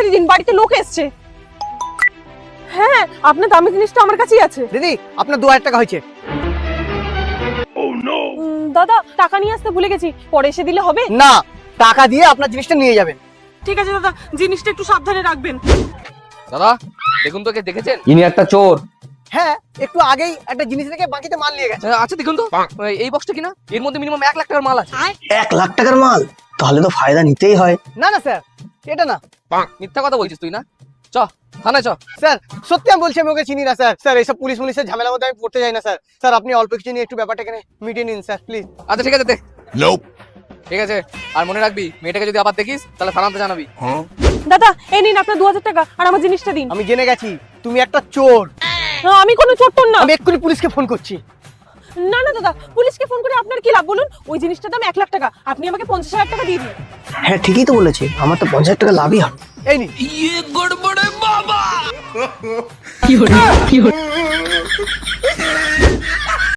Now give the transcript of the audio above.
তাড়াতাড়ি দিন, বাড়িতে লোক এসছে। হ্যাঁ, আপনার দামি জিনিসটা আমার কাছেই আছে। দিদি আপনার 2000 টাকা হয়েছে। দাদা টাকা নিয়ে আসতে ভুলে গেছি, পরে এসে দিলে হবে? না, টাকা দিয়ে আপনার জিনিসটা নিয়ে যাবেন। ঠিক আছে দাদা, জিনিসটা একটু সাবধানে রাখবেন। দাদা দেখুন তো, কে দেখেছেন? ইনি একটা চোর। হ্যাঁ, একটু আগেই একটা জিনিস রেখে বাকিতে মাল নিয়ে গেছে। আচ্ছা দেখুন তো, এই বক্সটা কিনা, এর মধ্যে মিনিমাম 1 লাখ টাকার মাল আছে। 1 লাখ টাকার মাল? তাহলে তো ফায়দা নিতেই হয়। না না স্যার, এটা না। মিথ্যা কথা বলছিস তুই না? চ থানায় চ। স্যার সত্যি আমি বলছি, আমি ওকে চিনি না স্যার। স্যার এইসব পুলিশ মুলিশের ঝামেলার মধ্যে আমি পড়তে যাই না স্যার। স্যার আপনি অল্প কিছু নিয়ে একটু ব্যাপারটা এখানে মিটিয়ে নিন স্যার, প্লিজ। আচ্ছা ঠিক আছে, দে। ঠিক আছে, আর মনে রাখবি, মেয়েটাকে যদি আবার দেখিস তাহলে থানাতে জানাবি। দাদা এই নিন আপনার 2000 টাকা, আর আমার জিনিসটা দিন। আমি জেনে গেছি তুমি একটা চোর। আমি কোনো চোর না। আমি এক্ষুনি পুলিশকে ফোন করছি। না না দাদা, পুলিশকে ফোন করে আপনার কি লাভ বলুন? ওই জিনিসটার দাম 1 লাখ টাকা, আপনি আমাকে 50,000 টাকা দিয়ে দিন। হ্যাঁ ঠিকই তো বলেছে, আমার তো 50,000 টাকা লাভই হবে। এই নিন। কি হলো